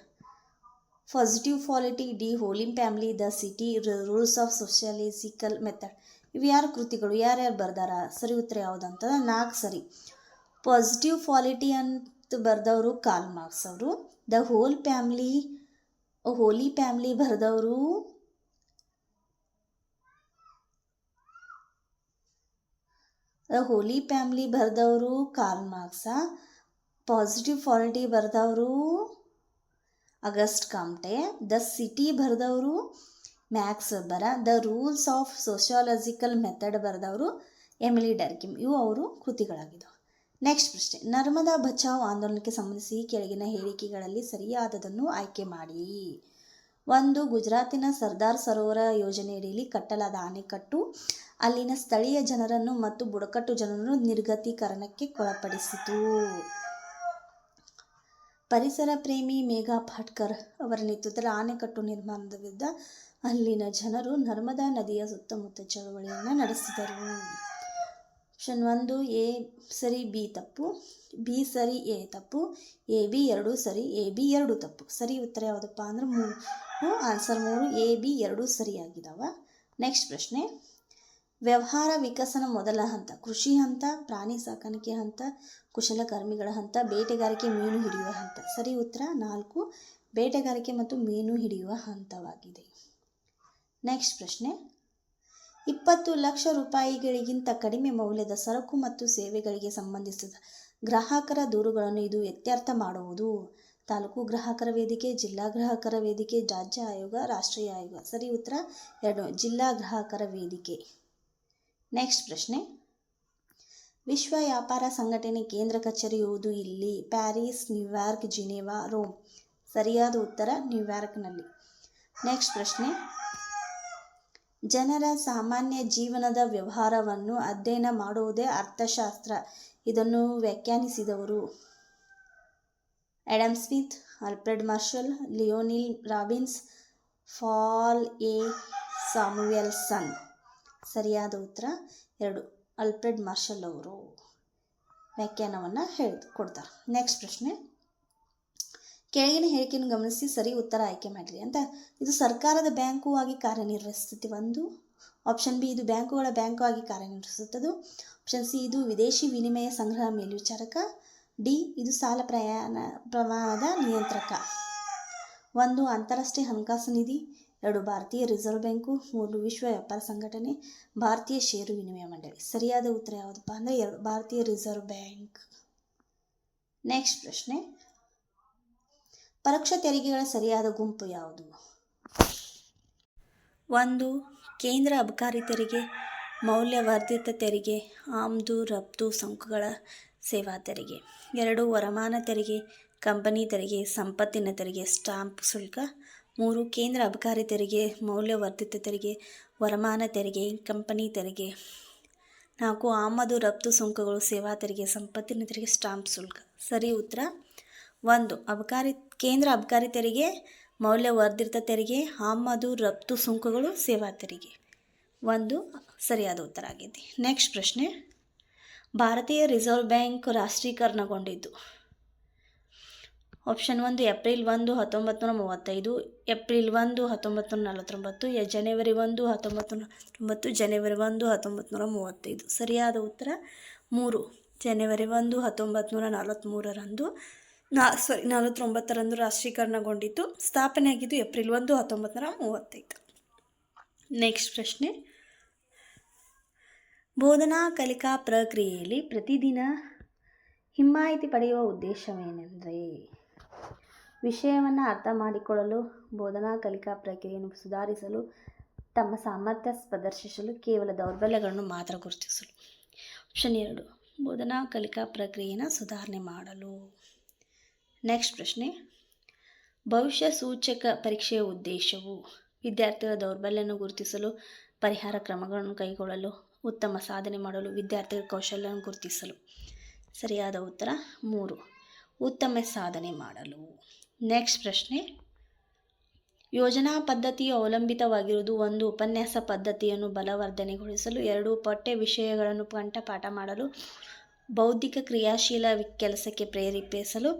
Positive polity, the holy family, the city, rules of sociological method. ಇವು ಯಾರು ಕೃತಿಗಳು, ಯಾರ್ಯಾರು ಬರ್ದಾರ? ಸರಿ ಉತ್ತರ ಯಾವುದಂತ 4 ಸರಿ. ಪಾಸಿಟಿವ್ ಪಾಲಿಟಿ ಅಂತ ಬರೆದವರು ಕಾರ್ಲ್ ಮಾರ್ಕ್ಸ್ ಅವರು. The whole family holy family ಬರೆದವರು ಹೋಲಿ ಫ್ಯಾಮಿಲಿ ಬರೆದವರು ಕಾರ್ಲ್ ಮಾರ್ಕ್ಸ. ಪಾಸಿಟಿವ್ ಪಾಲಿಟಿ ಬರೆದವರು ಅಗಸ್ಟ್ ಕಾಮ್ಟೆ. ದ ಸಿಟಿ ಬರೆದವರು Max Weber. The rules of sociological method ಬರೆದವರು ಎಮಿಲಿ ಡರ್ಕಿಮ್. ಇವು ಅವರು ಕೃತಿಗಳಾಗಿದ್ದವು. ನೆಕ್ಸ್ಟ್ ಪ್ರಶ್ನೆ, ನರ್ಮದಾ ಬಚಾವ್ ಆಂದೋಲನಕ್ಕೆ ಸಂಬಂಧಿಸಿ ಕೆಳಗಿನ ಹೇಳಿಕೆಗಳಲ್ಲಿ ಸರಿಯಾದದನ್ನು ಆಯ್ಕೆ ಮಾಡಿ. 1. ಗುಜರಾತಿನ ಸರ್ದಾರ್ ಸರೋವರ ಯೋಜನೆಯಡಿಯಲ್ಲಿ ಕಟ್ಟಲಾದ ಅಣೆಕಟ್ಟು ಅಲ್ಲಿನ ಸ್ಥಳೀಯ ಜನರನ್ನು ಮತ್ತು ಬುಡಕಟ್ಟು ಜನರನ್ನು ನಿರ್ಗತೀಕರಣಕ್ಕೆ ಒಳಪಡಿಸಿತು. ಪರಿಸರ ಪ್ರೇಮಿ ಮೇಘಾ ಪಾಟ್ಕರ್ ಅವರ ನೇತೃತ್ವದಲ್ಲಿ ಅಣೆಕಟ್ಟು ನಿರ್ಮಾಣದ ವಿರುದ್ಧ ಅಲ್ಲಿನ ಜನರು ನರ್ಮದಾ ನದಿಯ ಸುತ್ತಮುತ್ತ ಚಳವಳಿಯನ್ನು ನಡೆಸಿದರು. ಆಪ್ಷನ್ 1 ಎ ಸರಿ, ಬಿ ತಪ್ಪು, ಬಿ ಸರಿ, ಎ ತಪ್ಪು, ಎ ಬಿ 2 ಸರಿ, ಎ ಬಿ 2 ತಪ್ಪು. ಸರಿ ಉತ್ತರ ಯಾವುದಪ್ಪ ಅಂದ್ರೆ 3. Answer 3, A B 2 ಸರಿಯಾಗಿದ್ದಾವ. ನೆಕ್ಸ್ಟ್ ಪ್ರಶ್ನೆ, ವ್ಯವಹಾರ ವಿಕಸನ ಮೊದಲ ಹಂತ ಕೃಷಿ ಹಂತ, ಪ್ರಾಣಿ ಸಾಕಾಣಿಕೆ ಹಂತ, ಕುಶಲಕರ್ಮಿಗಳ ಹಂತ, ಬೇಟೆಗಾರಿಕೆ ಮೀನು ಹಿಡಿಯುವ ಹಂತ. ಸರಿ ಉತ್ತರ 4, ಬೇಟೆಗಾರಿಕೆ ಮತ್ತು ಮೀನು ಹಿಡಿಯುವ ಹಂತವಾಗಿದೆ. ನೆಕ್ಸ್ಟ್ ಪ್ರಶ್ನೆ, 20 ಲಕ್ಷ ರೂಪಾಯಿಗಳಿಗಿಂತ ಕಡಿಮೆ ಮೌಲ್ಯದ ಸರಕು ಮತ್ತು ಸೇವೆಗಳಿಗೆ ಸಂಬಂಧಿಸಿದ ಗ್ರಾಹಕರ ದೂರುಗಳನ್ನು ಇದು ಇತ್ಯರ್ಥ ಮಾಡುವುದು. ತಾಲೂಕು ಗ್ರಾಹಕರ ವೇದಿಕೆ, ಜಿಲ್ಲಾ ಗ್ರಾಹಕರ ವೇದಿಕೆ, ರಾಜ್ಯ ಆಯೋಗ, ರಾಷ್ಟ್ರೀಯ ಆಯೋಗ. ಸರಿ ಉತ್ತರ 2, ಜಿಲ್ಲಾ ಗ್ರಾಹಕರ ವೇದಿಕೆ. ನೆಕ್ಸ್ಟ್ ಪ್ರಶ್ನೆ, ವಿಶ್ವ ವ್ಯಾಪಾರ ಸಂಘಟನೆ ಕೇಂದ್ರ ಕಚೇರಿ ಇರುವುದು ಇಲ್ಲಿ. Paris, New York, Geneva, Rome. ಸರಿಯಾದ ಉತ್ತರ ನ್ಯೂಯಾರ್ಕ್ನಲ್ಲಿ. ನೆಕ್ಸ್ಟ್ ಪ್ರಶ್ನೆ, ಜನರ ಸಾಮಾನ್ಯ ಜೀವನದ ವ್ಯವಹಾರವನ್ನು ಅಧ್ಯಯನ ಮಾಡುವುದೇ ಅರ್ಥಶಾಸ್ತ್ರ. ಇದನ್ನು ವ್ಯಾಖ್ಯಾನಿಸಿದವರು Adam Smith, Alfred Marshall, Lionel Robbins, Paul A Samuelson. ಸರಿಯಾದ ಉತ್ತರ 2, ಆಲ್ಫ್ರೆಡ್ ಮಾರ್ಷಲ್ ಅವರು ವ್ಯಾಖ್ಯಾನವನ್ನು ಕೊಡ್ತಾರೆ. ನೆಕ್ಸ್ಟ್ ಪ್ರಶ್ನೆ, ಕೆಳಗಿನ ಹೇಳಿಕೆಯನ್ನು ಗಮನಿಸಿ ಸರಿ ಉತ್ತರ ಆಯ್ಕೆ ಮಾಡಿರಿ ಅಂತ. ಇದು ಸರ್ಕಾರದ ಬ್ಯಾಂಕು ಆಗಿ ಕಾರ್ಯನಿರ್ವಹಿಸುತ್ತೆ. 1. ಆಪ್ಷನ್ ಬಿ, ಇದು ಬ್ಯಾಂಕುಗಳ ಬ್ಯಾಂಕು ಆಗಿ ಕಾರ್ಯನಿರ್ವಹಿಸುತ್ತದೆ. ಆಪ್ಷನ್ ಸಿ, ಇದು ವಿದೇಶಿ ವಿನಿಮಯ ಸಂಗ್ರಹ ಮೇಲ್ವಿಚಾರಕ. ಡಿ, ಇದು ಸಾಲ ಪ್ರಮಾಣದ ನಿಯಂತ್ರಕ. 1. ಅಂತಾರಾಷ್ಟ್ರೀಯ ಹಣಕಾಸು ನಿಧಿ. 2. ಭಾರತೀಯ ರಿಸರ್ವ್ ಬ್ಯಾಂಕು. 3. ವಿಶ್ವ ವ್ಯಾಪಾರ ಸಂಘಟನೆ. ಭಾರತೀಯ ಷೇರು ವಿನಿಮಯ ಮಂಡಳಿ. ಸರಿಯಾದ ಉತ್ತರ ಯಾವುದಪ್ಪ ಅಂದರೆ 2, ಭಾರತೀಯ ರಿಸರ್ವ್ ಬ್ಯಾಂಕ್. ನೆಕ್ಸ್ಟ್ ಪ್ರಶ್ನೆ, ಪರೋಕ್ಷ ತೆರಿಗೆಗಳ ಸರಿಯಾದ ಗುಂಪು ಯಾವುದು? 1. ಕೇಂದ್ರ ಅಬಕಾರಿ ತೆರಿಗೆ, ಮೌಲ್ಯವರ್ಧಿತ ತೆರಿಗೆ, ಆಮದು ರಫ್ತು ಸುಂಕಗಳ ಸೇವಾ ತೆರಿಗೆ. 2. ವರಮಾನ ತೆರಿಗೆ, ಕಂಪನಿ ತೆರಿಗೆ, ಸಂಪತ್ತಿನ ತೆರಿಗೆ, ಸ್ಟಾಂಪ್ ಶುಲ್ಕ. 3. ಕೇಂದ್ರ ಅಬಕಾರಿ ತೆರಿಗೆ, ಮೌಲ್ಯವರ್ಧಿತ ತೆರಿಗೆ, ವರಮಾನ ತೆರಿಗೆ, ಕಂಪನಿ ತೆರಿಗೆ. 4. ಆಮದು ರಫ್ತು ಸುಂಕಗಳು, ಸೇವಾ ತೆರಿಗೆ, ಸಂಪತ್ತಿನ ತೆರಿಗೆ, ಸ್ಟಾಂಪ್ ಶುಲ್ಕ. ಸರಿ ಉತ್ತರ 1. ಕೇಂದ್ರ ಅಬಕಾರಿ ತೆರಿಗೆ, ಮೌಲ್ಯವರ್ಧಿತ ತೆರಿಗೆ, ಆಮದು ರಫ್ತು ಸುಂಕಗಳು, ಸೇವಾ ತೆರಿಗೆ. 1 ಸರಿಯಾದ ಉತ್ತರ ಆಗಿದೆ. ನೆಕ್ಸ್ಟ್ ಪ್ರಶ್ನೆ, ಭಾರತೀಯ ರಿಸರ್ವ್ ಬ್ಯಾಂಕ್ ರಾಷ್ಟ್ರೀಕರಣಗೊಂಡಿದ್ದು. ಆಪ್ಷನ್ 1 ಏಪ್ರಿಲ್ 1, 1935, ಏಪ್ರಿಲ್ 1, 1949, ಜನವರಿ 1, 1949, ಜನವರಿ 1, 1935. ಸರಿಯಾದ ಉತ್ತರ 3, ಜನವರಿ 1, 1943ರಂದು 49ರಂದು ರಾಷ್ಟ್ರೀಕರಣಗೊಂಡಿದ್ದು. ಸ್ಥಾಪನೆಯಾಗಿದ್ದು ಏಪ್ರಿಲ್ 1, 1935. ನೆಕ್ಸ್ಟ್ ಪ್ರಶ್ನೆ, ಬೋಧನಾ ಕಲಿಕಾ ಪ್ರಕ್ರಿಯೆಯಲ್ಲಿ ಪ್ರತಿದಿನ ಹಿಮ್ಮಾಯಿತಿ ಪಡೆಯುವ ಉದ್ದೇಶವೇನೆಂದರೆ ವಿಷಯವನ್ನು ಅರ್ಥ ಮಾಡಿಕೊಳ್ಳಲು, ಬೋಧನಾ ಕಲಿಕಾ ಪ್ರಕ್ರಿಯೆಯನ್ನು ಸುಧಾರಿಸಲು, ತಮ್ಮ ಸಾಮರ್ಥ್ಯ ಪ್ರದರ್ಶಿಸಲು, ಕೇವಲ ದೌರ್ಬಲ್ಯಗಳನ್ನು ಮಾತ್ರ ಗುರುತಿಸಲು. ಆಪ್ಷನ್ 2, ಬೋಧನಾ ಕಲಿಕಾ ಪ್ರಕ್ರಿಯೆಯನ್ನು ಸುಧಾರಣೆ ಮಾಡಲು. ನೆಕ್ಸ್ಟ್ ಪ್ರಶ್ನೆ, ಭವಿಷ್ಯ ಸೂಚಕ ಪರೀಕ್ಷೆಯ ಉದ್ದೇಶವು ವಿದ್ಯಾರ್ಥಿಗಳ ದೌರ್ಬಲ್ಯವನ್ನು ಗುರುತಿಸಲು, ಪರಿಹಾರ ಕ್ರಮಗಳನ್ನು ಕೈಗೊಳ್ಳಲು, ಉತ್ತಮ ಸಾಧನೆ ಮಾಡಲು, ವಿದ್ಯಾರ್ಥಿಗಳ ಕೌಶಲ್ಯವನ್ನು ಗುರುತಿಸಲು. ಸರಿಯಾದ ಉತ್ತರ 3, ಉತ್ತಮ ಸಾಧನೆ ಮಾಡಲು. ನೆಕ್ಸ್ಟ್ ಪ್ರಶ್ನೆ, ಯೋಜನಾ ಪದ್ಧತಿಯು ಅವಲಂಬಿತವಾಗಿರುವುದು 1. ಉಪನ್ಯಾಸ ಪದ್ಧತಿಯನ್ನು ಬಲವರ್ಧನೆಗೊಳಿಸಲು, 2. ಪಠ್ಯ ವಿಷಯಗಳನ್ನು ಕಂಠಪಾಠ ಮಾಡಲು, ಬೌದ್ಧಿಕ ಕ್ರಿಯಾಶೀಲ ಕೆಲಸಕ್ಕೆ ಪ್ರೇರೇಪಿಸಲು,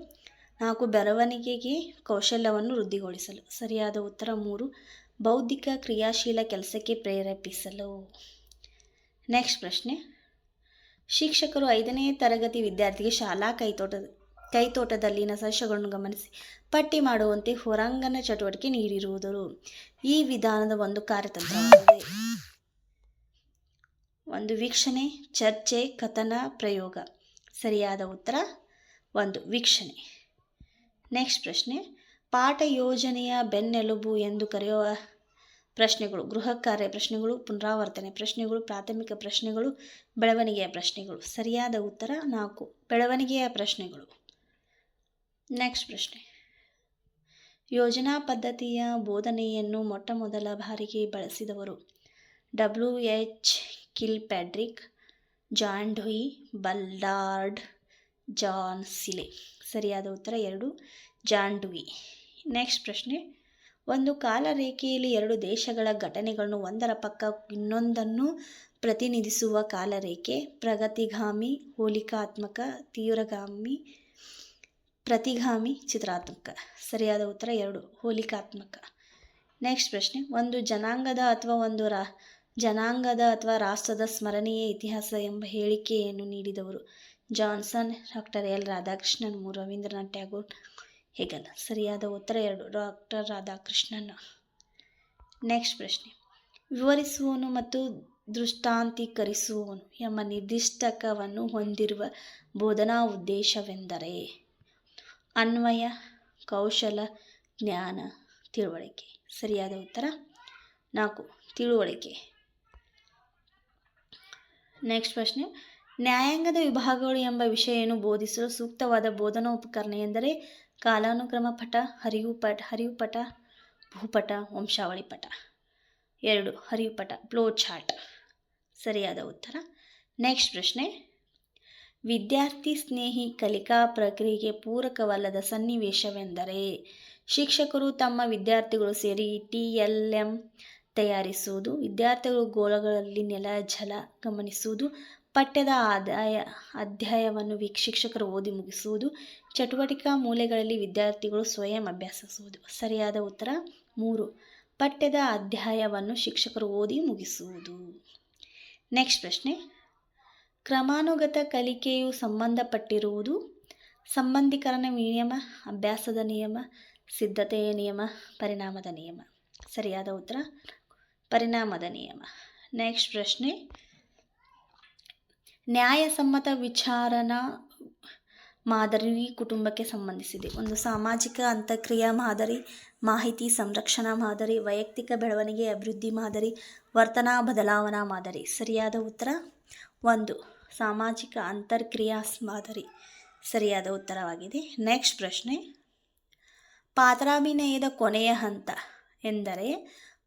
4. ಬರವಣಿಗೆಗೆ ಕೌಶಲ್ಯವನ್ನು ವೃದ್ಧಿಗೊಳಿಸಲು. ಸರಿಯಾದ ಉತ್ತರ 3, ಬೌದ್ಧಿಕ ಕ್ರಿಯಾಶೀಲ ಕೆಲಸಕ್ಕೆ ಪ್ರೇರೇಪಿಸಲು. ನೆಕ್ಸ್ಟ್ ಪ್ರಶ್ನೆ, ಶಿಕ್ಷಕರು 5ನೇ ತರಗತಿ ವಿದ್ಯಾರ್ಥಿಗೆ ಶಾಲಾ ಕೈತೋಟ ಕೈತೋಟದಲ್ಲಿನ ಸಸ್ಯಗಳನ್ನು ಗಮನಿಸಿ ಪಟ್ಟಿ ಮಾಡುವಂತೆ ಹೊರಾಂಗಣ ಚಟುವಟಿಕೆ ನೀಡಿರುವುದು ಈ ವಿಧಾನದ ಒಂದು ಕಾರ್ಯತಂತ್ರವಾಗಿದೆ. ಒಂದು ವೀಕ್ಷಣೆ, ಚರ್ಚೆ, ಕಥನ, ಪ್ರಯೋಗ. ಸರಿಯಾದ ಉತ್ತರ ಒಂದು ವೀಕ್ಷಣೆ. ನೆಕ್ಸ್ಟ್ ಪ್ರಶ್ನೆ, ಪಾಠ ಯೋಜನೆಯ ಬೆನ್ನೆಲುಬು ಎಂದು ಕರೆಯುವ ಪ್ರಶ್ನೆಗಳು. ಗೃಹ ಕಾರ್ಯ ಪ್ರಶ್ನೆಗಳು, ಪುನರಾವರ್ತನೆ ಪ್ರಶ್ನೆಗಳು, ಪ್ರಾಥಮಿಕ ಪ್ರಶ್ನೆಗಳು, ಬೆಳವಣಿಗೆಯ ಪ್ರಶ್ನೆಗಳು. ಸರಿಯಾದ ಉತ್ತರ 4 ಬೆಳವಣಿಗೆಯ ಪ್ರಶ್ನೆಗಳು. ನೆಕ್ಸ್ಟ್ ಪ್ರಶ್ನೆ, ಯೋಜನಾ ಪದ್ಧತಿಯ ಬೋಧನೆಯನ್ನು ಮೊಟ್ಟಮೊದಲ ಬಾರಿಗೆ ಬಳಸಿದವರು. WH Kilpatrick, John Dewey, Ballard, John Seeley. ಸರಿಯಾದ ಉತ್ತರ 2 ಜಾನ್ ಡೆಯ್. ನೆಕ್ಸ್ಟ್ ಪ್ರಶ್ನೆ, ಒಂದು ಕಾಲರೇಖೆಯಲ್ಲಿ 2 ದೇಶಗಳ ಘಟನೆಗಳನ್ನು ಒಂದರ ಪಕ್ಕ ಇನ್ನೊಂದನ್ನು ಪ್ರತಿನಿಧಿಸುವ ಕಾಲರೇಖೆ ಪ್ರಗತಿಗಾಮಿ, ಹೋಲಿಕಾತ್ಮಕ, ತೀವ್ರಗಾಮಿ, ಪ್ರತಿಗಾಮಿ, ಚಿತ್ರಾತ್ಮಕ. ಸರಿಯಾದ ಉತ್ತರ 2 ಹೋಲಿಕಾತ್ಮಕ. ನೆಕ್ಸ್ಟ್ ಪ್ರಶ್ನೆ, ಒಂದು ಜನಾಂಗದ ಅಥವಾ ರಾಷ್ಟ್ರದ ಸ್ಮರಣೀಯ ಇತಿಹಾಸ ಎಂಬ ಹೇಳಿಕೆಯನ್ನು ನೀಡಿದವರು. Johnson, doctor L Radhakrishnan, Rabindranath Tagore, Hegel. ಸರಿಯಾದ ಉತ್ತರ 2 ಡಾಕ್ಟರ್ ರಾಧಾಕೃಷ್ಣನ್. ನೆಕ್ಸ್ಟ್ ಪ್ರಶ್ನೆ, ವಿವರಿಸುವವನು ಮತ್ತು ದೃಷ್ಟಾಂತೀಕರಿಸುವವನು ಎಂಬ ನಿರ್ದಿಷ್ಟಕವನ್ನು ಹೊಂದಿರುವ ಬೋಧನಾ ಉದ್ದೇಶವೆಂದರೆ. ಅನ್ವಯ, ಕೌಶಲ, ಜ್ಞಾನ, ತಿಳುವಳಿಕೆ. ಸರಿಯಾದ ಉತ್ತರ 4 ತಿಳುವಳಿಕೆ. ನೆಕ್ಸ್ಟ್ ಪ್ರಶ್ನೆ, ನ್ಯಾಯಾಂಗದ ವಿಭಾಗಗಳು ಎಂಬ ವಿಷಯವನ್ನು ಬೋಧಿಸಲು ಸೂಕ್ತವಾದ ಬೋಧನಾ ಉಪಕರಣ ಎಂದರೆ. ಕಾಲಾನುಕ್ರಮ ಪಟ, ಹರಿವು ಪಟ, ಭೂಪಟ, ವಂಶಾವಳಿ ಪಟ. 2 ಹರಿವು ಪಟ, ಫ್ಲೋ ಚಾರ್ಟ್. ಸರಿಯಾದ ಉತ್ತರ. ನೆಕ್ಸ್ಟ್ ಪ್ರಶ್ನೆ, ವಿದ್ಯಾರ್ಥಿ ಸ್ನೇಹಿ ಕಲಿಕಾ ಪ್ರಕ್ರಿಯೆಗೆ ಪೂರಕವಲ್ಲದ ಸನ್ನಿವೇಶವೆಂದರೆ. ಶಿಕ್ಷಕರು ತಮ್ಮ ವಿದ್ಯಾರ್ಥಿಗಳು ಸೇರಿ TLM ತಯಾರಿಸುವುದು, ವಿದ್ಯಾರ್ಥಿಗಳು ಗೋಳಗಳಲ್ಲಿ ನೆಲ ಜಲ ಗಮನಿಸುವುದು, ಪಠ್ಯದ ಅಧ್ಯಾಯವನ್ನು ಶಿಕ್ಷಕರು ಓದಿ ಮುಗಿಸುವುದು, ಚಟುವಟಿಕಾ ಮೂಲೆಗಳಲ್ಲಿ ವಿದ್ಯಾರ್ಥಿಗಳು ಸ್ವಯಂ ಅಭ್ಯಾಸಿಸುವುದು. ಸರಿಯಾದ ಉತ್ತರ 3 ಪಠ್ಯದ ಅಧ್ಯಾಯವನ್ನು ಶಿಕ್ಷಕರು ಓದಿ ಮುಗಿಸುವುದು. ನೆಕ್ಸ್ಟ್ ಪ್ರಶ್ನೆ, ಕ್ರಮಾನುಗತ ಕಲಿಕೆಯು ಸಂಬಂಧಪಟ್ಟಿರುವುದು. ಸಂಬಂಧೀಕರಣ ನಿಯಮ, ಅಭ್ಯಾಸದ ನಿಯಮ, ಸಿದ್ಧತೆಯ ನಿಯಮ, ಪರಿಣಾಮದ ನಿಯಮ. ಸರಿಯಾದ ಉತ್ತರ ಪರಿಣಾಮದ ನಿಯಮ. ನೆಕ್ಸ್ಟ್ ಪ್ರಶ್ನೆ, ನ್ಯಾಯಸಮ್ಮತ ವಿಚಾರಣಾ ಮಾದರಿ ಕುಟುಂಬಕ್ಕೆ ಸಂಬಂಧಿಸಿದೆ. ಒಂದು ಸಾಮಾಜಿಕ ಅಂತರ್ಕ್ರಿಯಾ ಮಾದರಿ, ಮಾಹಿತಿ ಸಂರಕ್ಷಣಾ ಮಾದರಿ, ವೈಯಕ್ತಿಕ ಬೆಳವಣಿಗೆ ಅಭಿವೃದ್ಧಿ ಮಾದರಿ, ವರ್ತನಾ ಬದಲಾವಣಾ ಮಾದರಿ. ಸರಿಯಾದ ಉತ್ತರ 1 ಸಾಮಾಜಿಕ ಅಂತರ್ಕ್ರಿಯಾ ಮಾದರಿ. ಸರಿಯಾದ ಉತ್ತರವಾಗಿದೆ. ನೆಕ್ಸ್ಟ್ ಪ್ರಶ್ನೆ, ಪಾತ್ರಾಭಿನಯದ ಕೊನೆಯ ಹಂತ ಎಂದರೆ.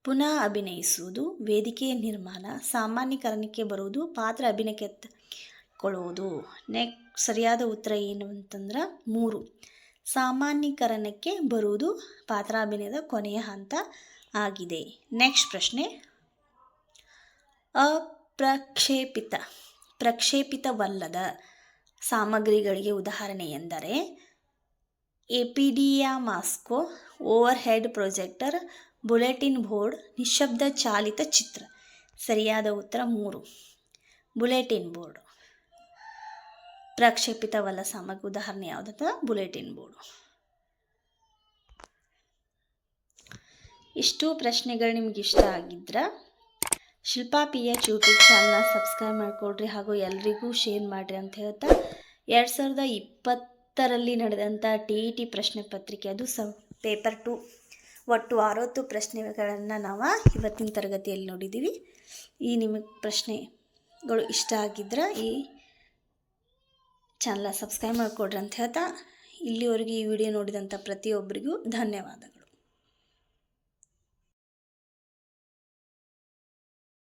ಪುನಃ ಅಭಿನಯಿಸುವುದು, ವೇದಿಕೆಯ ನಿರ್ಮಾಣ, ಸಾಮಾನ್ಯೀಕರಣಕ್ಕೆ ಬರುವುದು, ಪಾತ್ರ ಅಭಿನಯಕ್ಕೆ ಕೊಳ್ಳುವುದು. ಸರಿಯಾದ ಉತ್ತರ ಏನು ಅಂತಂದ್ರೆ 3 ಸಾಮಾನ್ಯೀಕರಣಕ್ಕೆ ಬರುವುದು ಪಾತ್ರಾಭಿನಯದ ಕೊನೆಯ ಹಂತ ಆಗಿದೆ. ನೆಕ್ಸ್ಟ್ ಪ್ರಶ್ನೆ, ಪ್ರಕ್ಷೇಪಿತವಲ್ಲದ ಸಾಮಗ್ರಿಗಳಿಗೆ ಉದಾಹರಣೆ ಎಂದರೆ. Epidiascope, overhead projector, bulletin board, ನಿಶ್ಶಬ್ದ ಚಾಲಿತ ಚಿತ್ರ. ಸರಿಯಾದ ಉತ್ತರ 3 ಬುಲೆಟಿನ್ ಬೋರ್ಡ್. ಪ್ರಕ್ಷೇಪಿತವಲ್ಲ ಸಾಮಗ್ರಿ ಉದಾಹರಣೆ ಯಾವುದಂತ ಬುಲೆಟಿನ್ ಬೋರ್ಡು. ಇಷ್ಟು ಪ್ರಶ್ನೆಗಳು ನಿಮ್ಗೆ ಇಷ್ಟ ಆಗಿದ್ರೆ ಶಿಲ್ಪಾ PH ಯೂಟ್ಯೂಬ್ ಚಾನಲ್ನ ಸಬ್ಸ್ಕ್ರೈಬ್ ಮಾಡಿಕೊಡ್ರಿ ಹಾಗೂ ಎಲ್ರಿಗೂ ಶೇರ್ ಮಾಡಿರಿ ಅಂತ ಹೇಳ್ತಾ 2020ರಲ್ಲಿ ನಡೆದಂಥ TET ಪ್ರಶ್ನೆ ಪತ್ರಿಕೆ ಅದು ಪೇಪರ್ 2 ಒಟ್ಟು 60 ಪ್ರಶ್ನೆಗಳನ್ನು ನಾವು ಇವತ್ತಿನ ತರಗತಿಯಲ್ಲಿ ನೋಡಿದ್ದೀವಿ. ಈ ನಿಮಗೆ ಪ್ರಶ್ನೆಗಳು ಇಷ್ಟ ಆಗಿದ್ರೆ ಈ ಚಾನಲ್ ಸಬ್ಸ್ಕ್ರೈಬ್ ಮಾಡಿಕೊಡ್ರಿ ಅಂತ ಹೇಳ್ತಾ ಇಲ್ಲಿವರೆಗೆ ಈ ವಿಡಿಯೋ ನೋಡಿದಂಥ ಪ್ರತಿಯೊಬ್ಬರಿಗೂ ಧನ್ಯವಾದಗಳು.